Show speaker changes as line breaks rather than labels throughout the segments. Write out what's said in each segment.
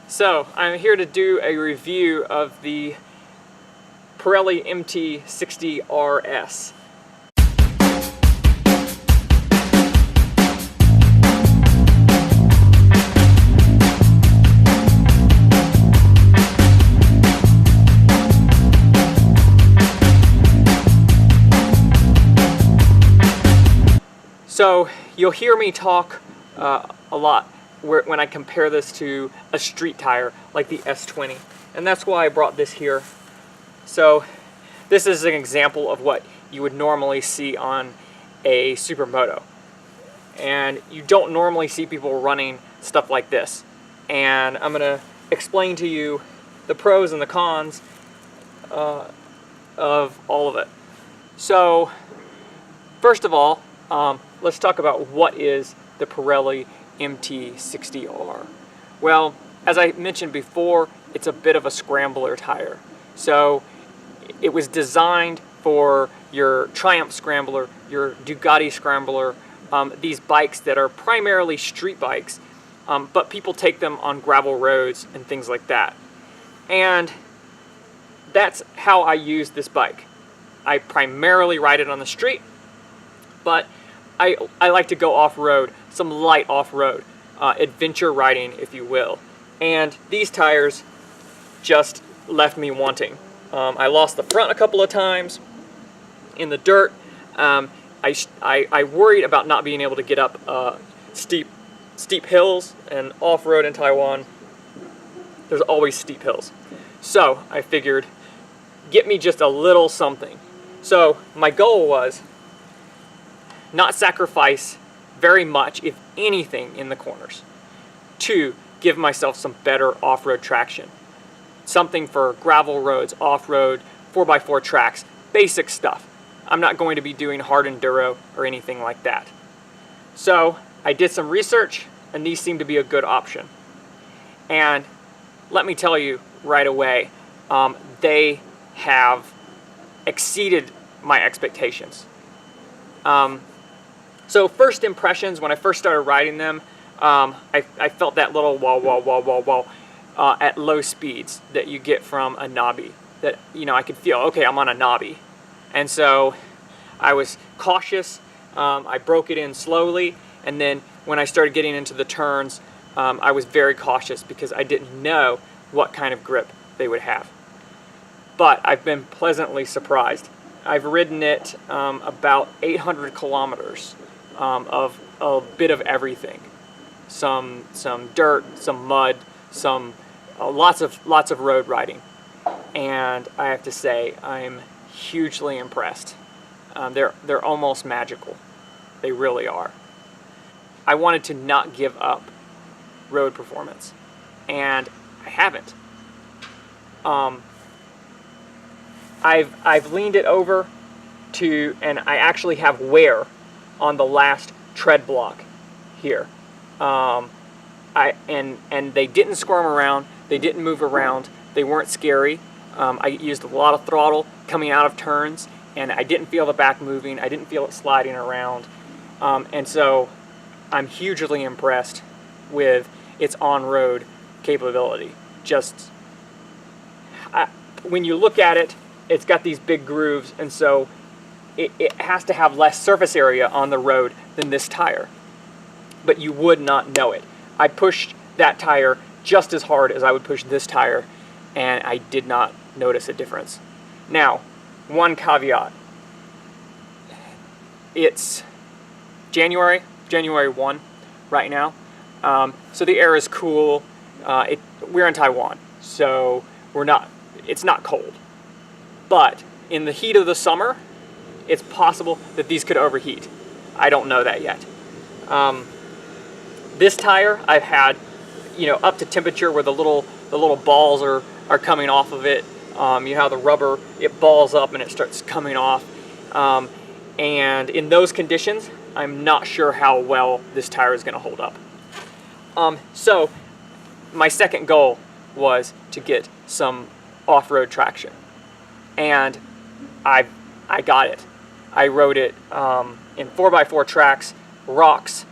So I'm here to do a review of the Pirelli MT60RS. So you'll hear me talk a lot when I compare this to a street tire like the S20, and that's why I brought this here. So this is an example of what you would normally see on a supermoto, and you don't normally see people running stuff like this. And I'm gonna explain to you the pros and the cons of all of it. So first of all, let's talk about what is the Pirelli MT60R. Well, as I mentioned before, it's a bit of a scrambler tire. So it was designed for your Triumph Scrambler, your Ducati Scrambler, these bikes that are primarily street bikes, but people take them on gravel roads and things like that. And that's how I use this bike. I primarily ride it on the street, but I like to go off-road, some light off-road, adventure riding, if you will. And these tires just left me wanting. I lost the front a couple of times in the dirt. I worried about not being able to get up steep hills, and off-road in Taiwan, there's always steep hills. So I figured, get me just a little something. So my goal was not sacrifice very much, if anything, in the corners, to give myself some better off-road traction. Something for gravel roads, off-road, 4x4 tracks, basic stuff. I'm not going to be doing hard enduro or anything like that. So I did some research, and these seem to be a good option. And let me tell you right away, they have exceeded my expectations. So first impressions, when I first started riding them, I felt that little wah at low speeds that you get from a knobby. That, I could feel, okay, I'm on a knobby. And so I was cautious. I broke it in slowly, and then when I started getting into the turns, I was very cautious because I didn't know what kind of grip they would have. But I've been pleasantly surprised. I've ridden it about 800 kilometers of a bit of everything. Some dirt, some mud, some lots of road riding. And I have to say, I'm hugely impressed. They're almost magical. They really are. I wanted to not give up road performance, and I haven't. I've leaned it over to, and I actually have wear on the last tread block here. And they didn't squirm around, they didn't move around, they weren't scary. I used a lot of throttle coming out of turns, and I didn't feel the back moving, I didn't feel it sliding around. And so I'm hugely impressed with its on-road capability. Just, when you look at it, it's got these big grooves, and so it has to have less surface area on the road than this tire. But you would not know it. I pushed that tire just as hard as I would push this tire, and I did not notice a difference. Now, one caveat. It's January 1 right now, so the air is cool. We're in Taiwan, so it's not cold. But in the heat of the summer, it's possible that these could overheat. I don't know that yet. This tire I've had, up to temperature where the little balls are coming off of it. You know how the rubber, it balls up and it starts coming off. And in those conditions, I'm not sure how well this tire is going to hold up. So my second goal was to get some off-road traction, and I got it. I rode it in 4x4 tracks, rocks,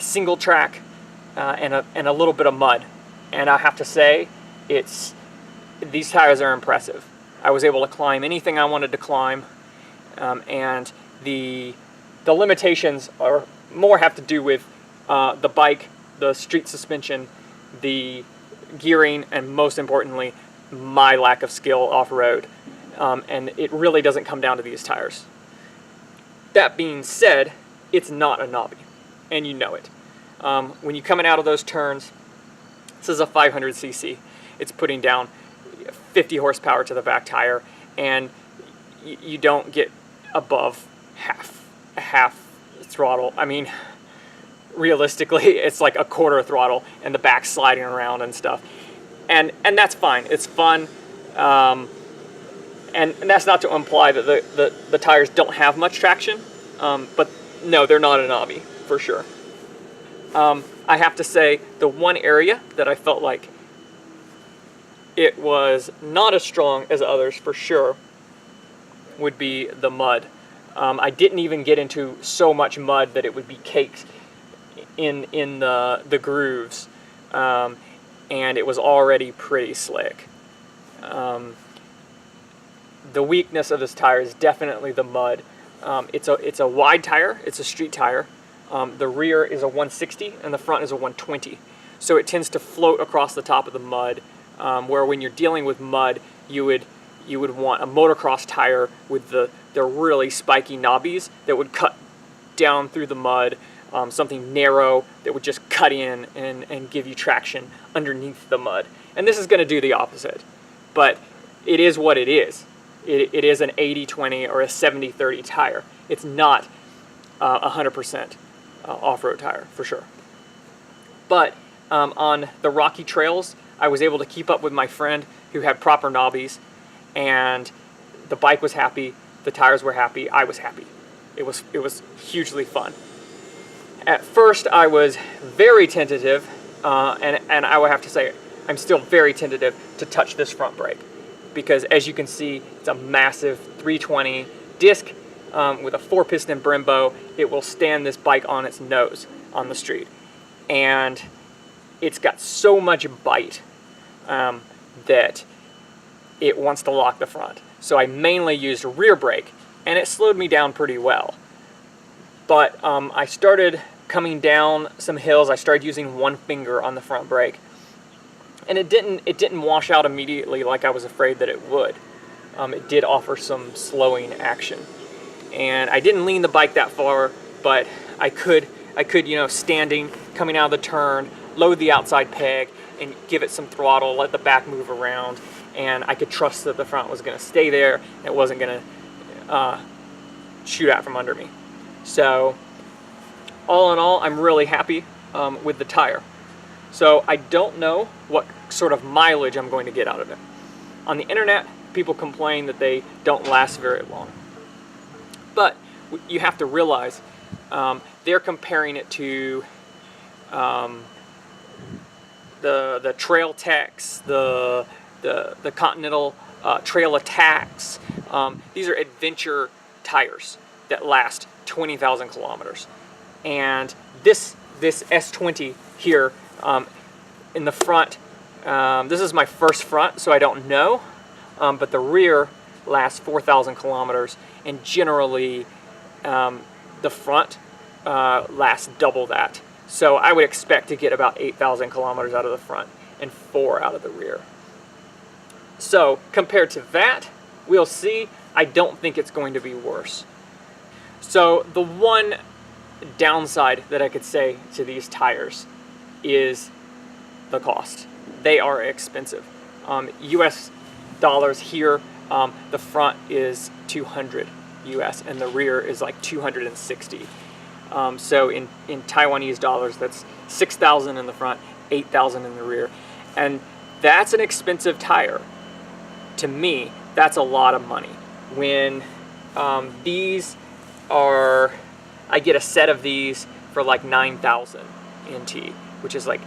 single track, and a little bit of mud. And I have to say, these tires are impressive. I was able to climb anything I wanted to climb, and the limitations are more have to do with the bike, the street suspension, the gearing, and most importantly, my lack of skill off-road. And it really doesn't come down to these tires. That being said, it's not a knobby, and you know it. When you're coming out of those turns, this is a 500cc. It's putting down 50 horsepower to the back tire, and you don't get above half throttle. I mean, realistically, it's like a quarter throttle, and the back's sliding around and stuff. And that's fine. It's fun. And that's not to imply that the tires don't have much traction, but no, they're not a knobby, for sure. I have to say, the one area that I felt like it was not as strong as others, for sure, would be the mud. I didn't even get into so much mud that it would be caked in the grooves, and it was already pretty slick. The weakness of this tire is definitely the mud. It's a wide tire. It's a street tire. The rear is a 160 and the front is a 120. So it tends to float across the top of the mud, where when you're dealing with mud, you would want a motocross tire with the really spiky knobbies that would cut down through the mud, something narrow that would just cut in and give you traction underneath the mud. And this is going to do the opposite, but it is what it is. It is an 80-20 or a 70-30 tire. It's not 100% off-road tire, for sure. But on the rocky trails, I was able to keep up with my friend who had proper knobbies, and the bike was happy, the tires were happy, I was happy. It was hugely fun. At first, I was very tentative, and I would have to say, I'm still very tentative to touch this front brake, because as you can see, it's a massive 320 disc with a 4-piston Brembo. It will stand this bike on its nose on the street, and it's got so much bite that it wants to lock the front. So I mainly used a rear brake, and it slowed me down pretty well. But I started coming down some hills. I started using one finger on the front brake, and it didn't wash out immediately like I was afraid that it would. It did offer some slowing action, and I didn't lean the bike that far, but I could standing, coming out of the turn, load the outside peg and give it some throttle, let the back move around, and I could trust that the front was going to stay there and it wasn't going to shoot out from under me. So all in all, I'm really happy with the tire. So I don't know what sort of mileage I'm going to get out of it. On the internet, people complain that they don't last very long. But you have to realize they're comparing it to the Trail Techs, the Continental Trail Attacks. These are adventure tires that last 20,000 kilometers. And this S20 here in the front, this is my first front, so I don't know, but the rear lasts 4,000 kilometers, and generally the front lasts double that. So I would expect to get about 8,000 kilometers out of the front and 4 out of the rear. So compared to that, we'll see. I don't think it's going to be worse. So the one downside that I could say to these tires is the cost. They are expensive. US dollars here, the front is 200 US and the rear is like 260. So in Taiwanese dollars, that's 6,000 in the front, 8,000 in the rear. And that's an expensive tire. To me, that's a lot of money. When these are, I get a set of these for like 9,000 NT, which is like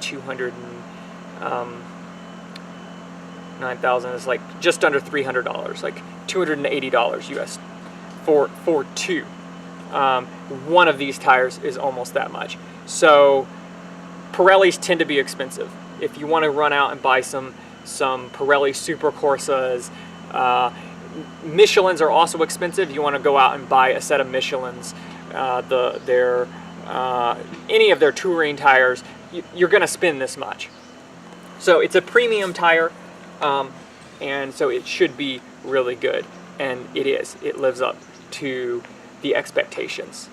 9,000 is like just under $300, like $280 US for two. One of these tires is almost that much. So Pirellis tend to be expensive. if you want to run out and buy some Pirelli Super Corsas, Michelins are also expensive. You want to go out and buy a set of Michelins, any of their touring tires, you're going to spend this much. So it's a premium tire, and so it should be really good, and it is. It lives up to the expectations.